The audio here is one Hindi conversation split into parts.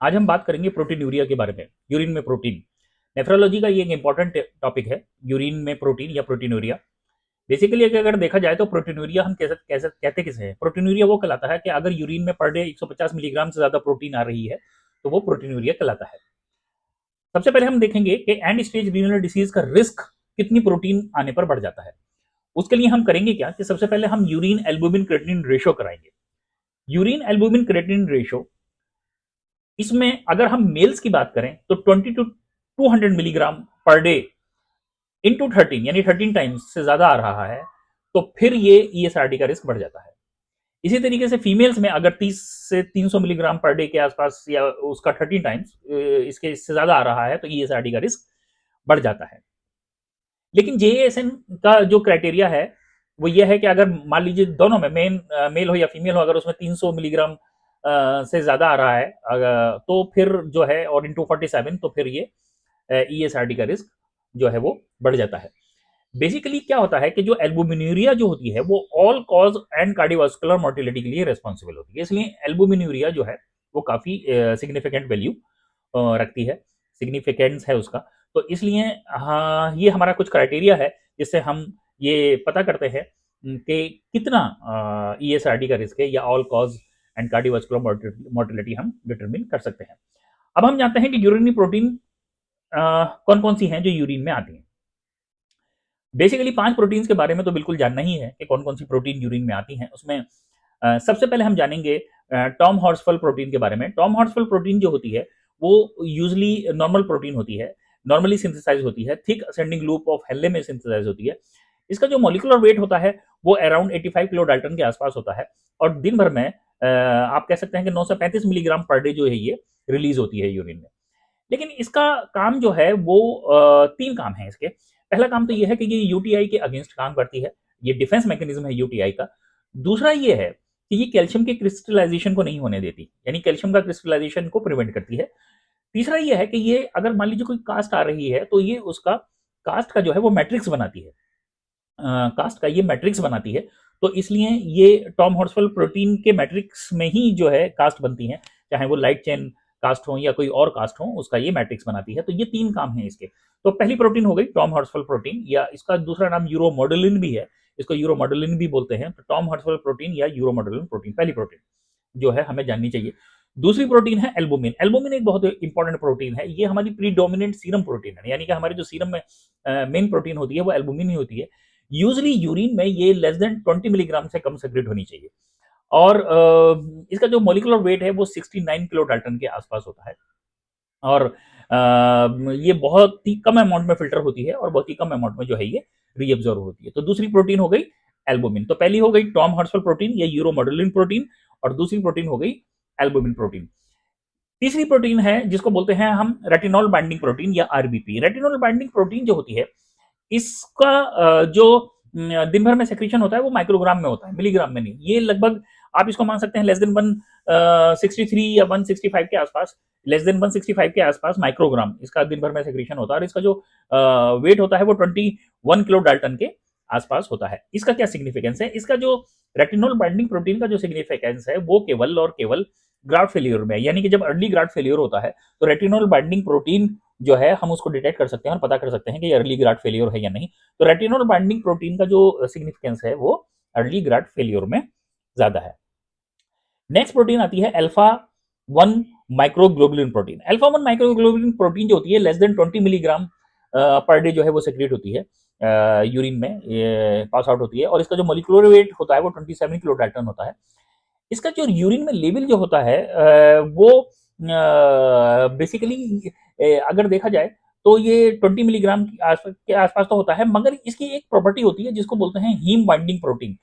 आज हम बात करेंगे प्रोटीनूरिया के बारे में, यूरिन में प्रोटीन। नेफ्रोलॉजी का ये एक इंपॉर्टेंट टॉपिक है, यूरिन में प्रोटीन या प्रोटीनूरिया। बेसिकली अगर देखा जाए तो प्रोटीनूरिया हम कैसे कैसे कहते किसे हैं? प्रोटीनूरिया वो कहलाता है कि अगर यूरिन में पर डे 150 मिलीग्राम से ज्यादा प्रोटीन आ रही है तो वो प्रोटीनूरिया कहलाता है। सबसे पहले हम देखेंगे कि एंड स्टेज रीनल डिसीज का रिस्क कितनी प्रोटीन आने पर बढ़ जाता है। उसके लिए हम करेंगे क्या कि सबसे पहले हम यूरिन एल्बुमिन क्रिएटिनिन रेशो कराएंगे। यूरिन एल्बुमिन क्रिएटिनिन रेशो, इसमें अगर हम मेल्स की बात करें तो 20 to 200 milligram per day into 13 यानी 13 टाइम्स से ज्यादा आ रहा है तो फिर ये ईएसआरडी का रिस्क बढ़ जाता है। इसी तरीके से फीमेल्स में अगर 30 से 300 मिलीग्राम पर डे के आसपास या उसका 13 टाइम्स इसके इससे ज्यादा आ रहा है तो ईएसआरडी का रिस्क बढ़ जाता है। लेकिन जेएसएन का जो क्राइटेरिया है वो ये है कि अगर मान लीजिए दोनों में मेल हो या फीमेल हो, अगर उसमें 300 मिलीग्राम से ज्यादा आ रहा है तो फिर जो है और इंटू 47 तो फिर ये ईएसआरडी का रिस्क जो है वो बढ़ जाता है। बेसिकली क्या होता है कि जो एल्बुमिन्यूरिया जो होती है वो all cause and cardiovascular mortality के लिए रेस्पॉन्सिबल होती है, इसलिए एल्बुमिन्यूरिया जो है वो काफी सिग्निफिकेंट वैल्यू रखती है, सिग्निफिकेंस है उसका। तो इसलिए हाँ, ये हमारा कुछ क्राइटेरिया है जिससे हम ये पता करते हैं कि कितना ईएसआरडी का रिस्क है या all cause and cardiovascular mortality हम डिटरमिन कर सकते हैं। अब हम जानते हैं कि यूरिनरी प्रोटीन कौन कौन सी हैं जो यूरिन में आती हैं। बेसिकली 5 प्रोटीन्स के बारे में तो बिल्कुल जानना ही है कि कौन कौन सी प्रोटीन यूरिन में आती हैं। उसमें सबसे पहले हम जानेंगे टॉम हॉर्सफल प्रोटीन के बारे में। टॉम हॉर्सफल प्रोटीन जो होती है वो यूजली नॉर्मल प्रोटीन होती है, नॉर्मली सिंथेसाइज होती है, थिक असेंडिंग लूप ऑफ हेल्ले में सिंथेसाइज होती है। इसका जो मॉलिक्यूलर वेट होता है वो अराउंड 85 किलो डाल्टन के आसपास होता है और दिन भर में आप कह सकते हैं कि 9 से 35 मिलीग्राम पर डे जो है ये रिलीज होती है यूरिन में। लेकिन इसका काम जो है वो 3 काम है इसके। पहला काम तो ये है कि ये यूटीआई के अगेंस्ट काम करती है, ये डिफेंस मैकेनिज्म है यूटीआई का। दूसरा ये है कि ये कैल्शियम के क्रिस्टलाइजेशन को नहीं होने देती, यानी कैल्शियम का क्रिस्टलाइजेशन को प्रिवेंट करती है। तीसरा ये है कि ये अगर मान लीजिए कोई कास्ट आ रही है तो ये उसका कास्ट का जो है वो मैट्रिक्स बनाती है, कास्ट का ये मैट्रिक्स बनाती है। तो इसलिए ये टॉम हॉर्सफल प्रोटीन के मैट्रिक्स में ही जो है कास्ट बनती है, चाहे वो लाइट चेन कास्ट हो या कोई और कास्ट हो, उसका ये मैट्रिक्स बनाती है। तो ये 3 काम है इसके। तो पहली प्रोटीन हो गई टॉम हॉर्सफल प्रोटीन, या इसका दूसरा नाम यूरोमॉडुलिन भी है, इसको यूरोमॉडुलिन भी बोलते हैं। तो टॉम हॉर्सफल प्रोटीन या यूरोमॉडुलिन प्रोटीन पहली प्रोटीन जो है हमें जाननी चाहिए। दूसरी प्रोटीन है एल्बुमिन। एल्बुमिन एक बहुत इंपॉर्टेंट प्रोटीन है, ये हमारी प्रीडोमिनेंट सीरम प्रोटीन है, यानी कि हमारे जो सीरम में मेन प्रोटीन होती है वो एल्बुमिन ही होती है। यूजली यूरिन में ये लेस देन 20 मिलीग्राम से कम सेक्रेट होनी चाहिए और इसका जो मॉलिक्यूलर वेट है वो 69 किलो डाल्टन के आसपास होता है और ये बहुत ही कम अमाउंट में फिल्टर होती है और बहुत ही कम अमाउंट में जो है ये रीअब्जॉर्ब होती है। तो दूसरी प्रोटीन हो गई एल्बुमिन। तो पहली हो गई टॉम हॉर्सफल प्रोटीन या यूरोमॉडुलिन प्रोटीन और दूसरी प्रोटीन हो गई एल्बुमिन प्रोटीन। तीसरी प्रोटीन है जिसको बोलते हैं हम रेटिनॉल बाइंडिंग प्रोटीन या आरबीपी। रेटिनॉल बाइंडिंग प्रोटीन जो होती है इसका जो दिन भर में सेक्रेशन होता है वो माइक्रोग्राम में होता है, मिलीग्राम में नहीं। ये लगभग आप इसको मान सकते हैं लेस देन 163 या 165 के आसपास, लेस देन 165 के आसपास माइक्रोग्राम इसका दिन भर में सेक्रेशन होता है और इसका जो वेट होता है वो 21 किलो डाल्टन के आसपास होता है। इसका क्या सिग्निफिकेंस है? इसका जो रेटिनोल बाइंडिंग प्रोटीन का जो सिग्निफिकेंस है वो केवल और केवल ग्राफ्ट फेल्यूर में, यानी कि जब अर्ली ग्राफ्ट फेल्यूर होता है तो रेटिनोल बाइंडिंग प्रोटीन जो है हम उसको डिटेक्ट कर सकते हैं और पता कर सकते हैं कि अर्ली ग्राफ्ट फेल्योर है या नहीं। तो रेटिनोल बाइंडिंग प्रोटीन का जो सिग्निफिकेंस है वो अर्ली ग्राफ्ट फेल्योर में ज्यादा है। नेक्स्ट प्रोटीन आती है alpha 1 microglobulin protein. Alpha 1 microglobulin protein जो होती है less than 20 milligram per day जो है वो सेक्रेट होती है यूरिन में, पास आउट होती है और इसका जो मॉलिक्यूलर वेट होता है वो 27 किलो डाल्टन होता है। इसका जो यूरिन में लेवल जो होता है वो बेसिकली अगर देखा जाए तो ये 20 मिलीग्राम के आसपास तो होता है, मगर इसकी एक प्रॉपर्टी होती है जिसको बोलते हैं heme binding protein.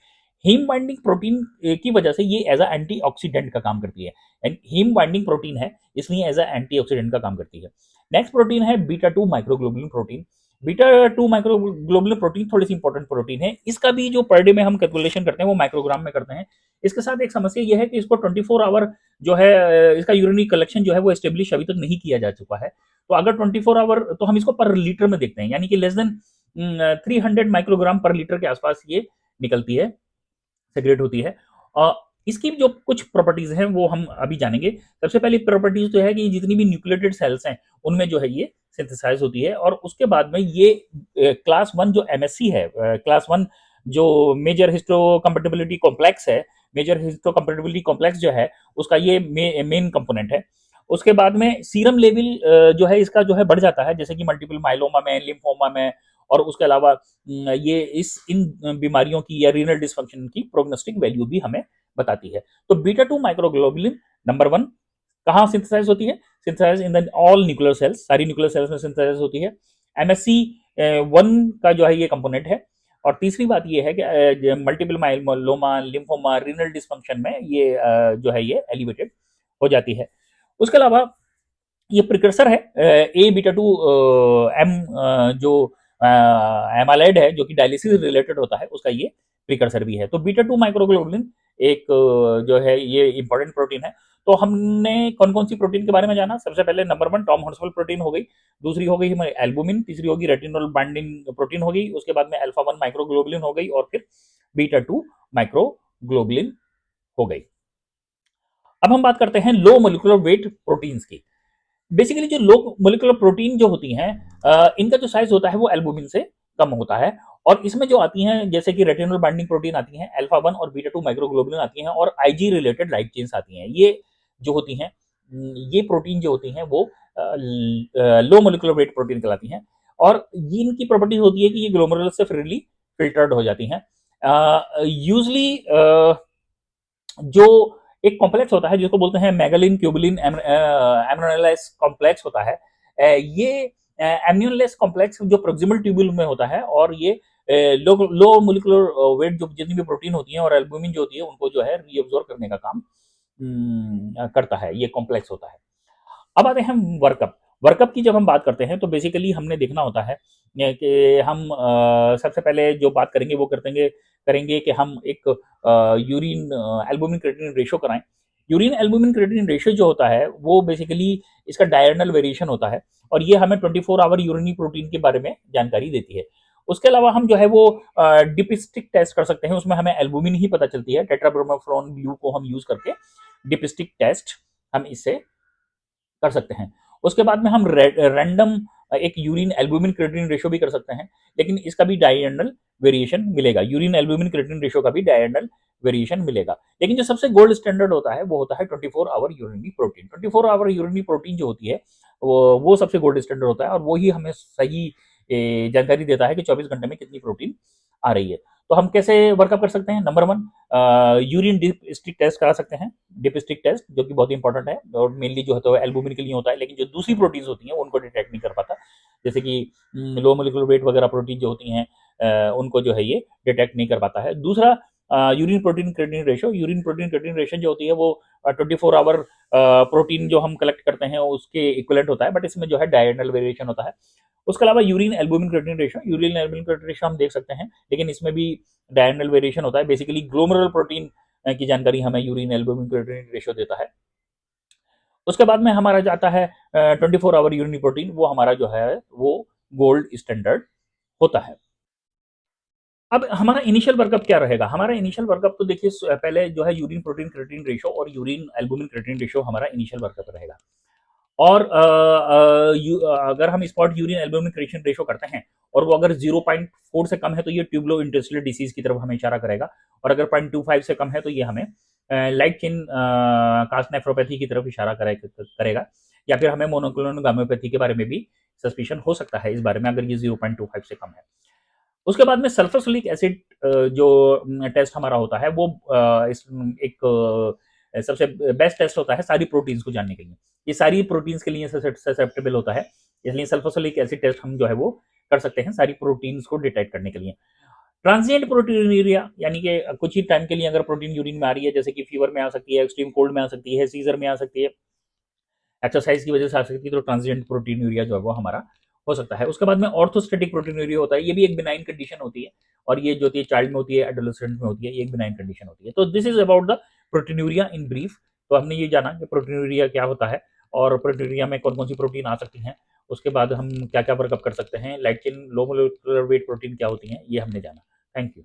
Heme binding protein की वजह से ये एज अ एंटीऑक्सीडेंट का काम करती है, एंड हीम बाइंडिंग प्रोटीन है इसलिए एज अ एंटीऑक्सीडेंट का काम करती है। नेक्स्ट प्रोटीन है beta 2 microglobulin protein. Beta 2 microglobulin protein थोड़ी सी इंपॉर्टेंट प्रोटीन है, इसका भी जो पर डे में हम कैलकुलेशन करते हैं वो माइक्रोग्राम में करते हैं। इसके साथ एक समस्या यह है कि इसको 24 आवर जो है इसका यूरिनरी कलेक्शन जो है वो एस्टेब्लिश अभी तक नहीं किया जा चुका है। तो अगर 24 आवर तो हम इसको पर लीटर में देखते हैं, यानी कि लेस देन 300 माइक्रोग्राम पर लीटर के आसपास ये निकलती है, सेग्रेट होती है। इसकी जो कुछ प्रॉपर्टीज हैं वो हम अभी जानेंगे। सबसे पहली प्रॉपर्टीज तो है कि जितनी भी न्यूक्लियोटाइड सेल्स हैं उनमें जो है ये सिंथेसाइज होती है, और उसके बाद में ये क्लास वन जो एमएससी है, क्लास वन जो मेजर हिस्टोकम्पेटिबिलिटी कॉम्प्लेक्स है, मेजर हिस्टोकम्पेटिबिलिटी कॉम्प्लेक्स जो है उसका ये मेन कंपोनेंट है। उसके बाद में सीरम लेवल जो है इसका जो है बढ़ जाता है, जैसे कि मल्टीपल माइलोमा में, लिम्फोमा में, और उसके अलावा ये इस इन बीमारियों की या रीनल डिसफंक्शन की प्रोग्नोस्टिक वैल्यू भी हमें बताती है। तो beta two microglobulin number one कहाँ सिंथेसाइज होती है? Synthesize in the all nuclear cells, सारी न्यूक्लियर सेल्स में सिंथेसाइज होती है। एमएससी वन का जो है ये कंपोनेंट है। और तीसरी बात ये है कि multiple myeloma, lymphoma, renal dysfunction में ये जो है ये एलिवेटेड हो जाती है। उसके अलावा ये प्रिकर्सर है ए बीटा टू एम जो एमालाइड है जो कि डायलिसिस रिलेटेड होता है, उसका ये प्रिकर्सर भी है। तो बीटा टू माइक्रोग्लोबुलिन एक जो है ये इंपॉर्टेंट प्रोटीन है। तो हमने कौन कौन सी प्रोटीन के बारे में जाना? सबसे पहले नंबर वन टॉम हॉर्सफुल प्रोटीन हो गई, दूसरी हो गई हमारी एल्बुमिन, तीसरी होगी रेटिनोल बाइंडिंग प्रोटीन हो गई, उसके बाद में अल्फा वन माइक्रोग्लोबुलिन हो गई, और फिर बीटा टू माइक्रोग्लोबुलिन हो गई। अब हम बात करते हैं लो मोलिकुलर वेट प्रोटीन्स की। बेसिकली जो लो मोलिकुलर प्रोटीन जो होती हैं इनका जो साइज होता है वो एल्बुमिन से कम होता है, और इसमें जो आती हैं जैसे कि रेटिनल बाइंडिंग प्रोटीन आती हैं, अल्फा वन और बीटा टू माइक्रोग्लोबुलिन आती हैं, और आईजी रिलेटेड लाइट चेन्स आती हैं। ये जो होती हैं ये प्रोटीन जो होती हैं वो लो मोलिकुलर वेट प्रोटीन कहलाती हैं, और ये इनकी प्रॉपर्टी होती है कि ये ग्लोमेरुलस से फ्रीली फिल्टर्ड हो जाती हैं। यूजली जो एक कॉम्प्लेक्स होता है जिसको बोलते हैं मैगलिन क्यूबुलिन एमनोलेस कॉम्प्लेक्स होता है, ये एम्नियोलेस कॉम्प्लेक्स जो प्रोक्सिमल ट्यूब्यूल में होता है, और ये लो लो मोलिकुलर वेट जो जितनी भी प्रोटीन होती है और एल्बुमिन जो होती है उनको जो है रीअब्सॉर्ब करने का काम करता है, ये कॉम्प्लेक्स होता है। अब आते हैं हम वर्कअप। वर्कअप की जब हम बात करते हैं तो बेसिकली हमने देखना होता है कि हम सबसे पहले जो बात करेंगे वो करेंगे कि हम एक यूरिन एल्बुमिन क्रिएटिनिन रेशियो कराएं। यूरिन एल्बुमिन क्रिएटिनिन रेशियो जो होता है वो बेसिकली इसका डायरेक्शनल वेरिएशन होता है, और ये हमें 24 आवर यूरिनी प्रोटीन के बारे में जानकारी देती है। उसके अलावा हम जो है वो डिपिस्टिक टेस्ट कर सकते हैं, उसमें हमें एल्बुमिन ही पता चलती है। टेट्राब्रोमोफ्लोन ब्लू को हम यूज करके डिपिस्टिक टेस्ट हम इससे कर सकते हैं। उसके बाद में हम रैंडम एक यूरिन एल्बुमिन क्रिएटिनिन रेशियो भी कर सकते हैं, लेकिन इसका भी डायरेक्शनल वेरिएशन मिलेगा। यूरिन एल्बुमिन क्रिएटिनिन रेशियो का भी डायरेक्शनल वेरिएशन मिलेगा। लेकिन जो सबसे गोल्ड स्टैंडर्ड होता है वो होता है 24 hour urinary protein. 24 hour urinary protein जो होती है वो सबसे गोल्ड स्टैंडर्ड होता है, और वो ही हमें सही जानकारी देता है कि 24 घंटे में कितनी प्रोटीन आ रही है। तो हम कैसे वर्कअप कर सकते हैं? Number one, urine dipstick test करा सकते हैं, डिपिस्टिक टेस्ट जो कि बहुत इंपॉर्टेंट है, और मेनली जो है तो एल्बुमिन के लिए होता है, लेकिन जो दूसरी प्रोटीन्स होती हैं उनको डिटेक्ट नहीं कर पाता, जैसे कि लो मोलिकुलर वेट वगैरह प्रोटीन जो होती हैं उनको जो है ये डिटेक्ट नहीं कर पाता है। दूसरा urine protein creatinine ratio. Urine protein creatinine ratio जो होती है वो 24 आवर प्रोटीन जो हम कलेक्ट करते हैं उसके इक्विवेलेंट होता है, बट इसमें जो है डायरेक्शनल वेरिएशन होता है। उसके अलावा urine albumin creatinine ratio, urine albumin creatinine ratio हम देख सकते हैं, लेकिन इसमें भी डायरेक्शनल वेरिएशन होता है। बेसिकली ग्लोमेरुलर प्रोटीन की जानकारी हमें यूरिन एल्बुमिन क्रिएटिनिन रेशियो देता है। उसके बाद में हमारा जाता है 24 आवर यूरिन प्रोटीन, वो हमारा जो है वो गोल्ड स्टैंडर्ड होता है। अब हमारा इनिशियल वर्कअप क्या रहेगा? हमारा इनिशियल वर्कअप तो देखिए पहले जो है यूरिन प्रोटीन क्रिएटिनिन रेशियो और यूरिन एल्बुमिन क्रिएटिनिन रेशियो हमारा इनिशियल वर्कअप रहेगा। और अगर हम spot urine albumin creatinine ratio करते हैं और वो अगर 0.4 से कम है तो ये ट्यूबुलो इंटेस्टिनल डिसीज की तरफ हमें इशारा करेगा, और अगर 0.25 से कम है तो ये हमें लाइट चेन कास्ट नेफ्रोपैथी की तरफ इशारा करेगा, या फिर हमें मोनोक्लोनल गामियोपैथी के बारे में भी सस्पिशन हो सकता है इस बारे में, अगर ये 0.25 से कम है। उसके बाद में सल्फरसुलिक एसिड जो टेस्ट हमारा होता है वो एक सबसे बेस्ट टेस्ट होता है सारी प्रोटीन्स को जानने के लिए। ये सारी प्रोटीन्स के लिए ससेप्टेबल होता है, इसलिए सल्फरसुलिक एसिड टेस्ट हम जो है वो कर सकते हैं सारी प्रोटीन्स को डिटेक्ट करने के लिए। ट्रांसिएंट प्रोटीनूरिया, यानी कि कुछ ही टाइम के लिए अगर प्रोटीन यूरिन में आ रही है, जैसे कि फीवर में आ सकती है, एक्सट्रीम कोल्ड में आ सकती है, सीजर में आ सकती है, एक्सरसाइज की वजह से आ सकती है, तो ट्रांसिएंट प्रोटीनूरिया जो है वो हमारा हो सकता है। उसके बाद में ऑर्थोस्टेटिक प्रोटीनूरिया होता है, ये भी एक बिनाइन कंडीशन होती है, और ये जो होती है चाइल्ड में होती है, एडोलेसेंट में होती है, ये एक बिनाइन कंडीशन होती है। तो this is about the proteinuria in brief. तो हमने ये जाना कि प्रोटीनूरिया क्या होता है, और प्रोटीनूरिया में कौन कौन सी प्रोटीन आ सकती हैं, उसके बाद हम क्या क्या वर्कअप कर सकते हैं, लाइट चेन लो मोलेकुलर वेट प्रोटीन क्या होती हैं, ये हमने जाना। Thank you.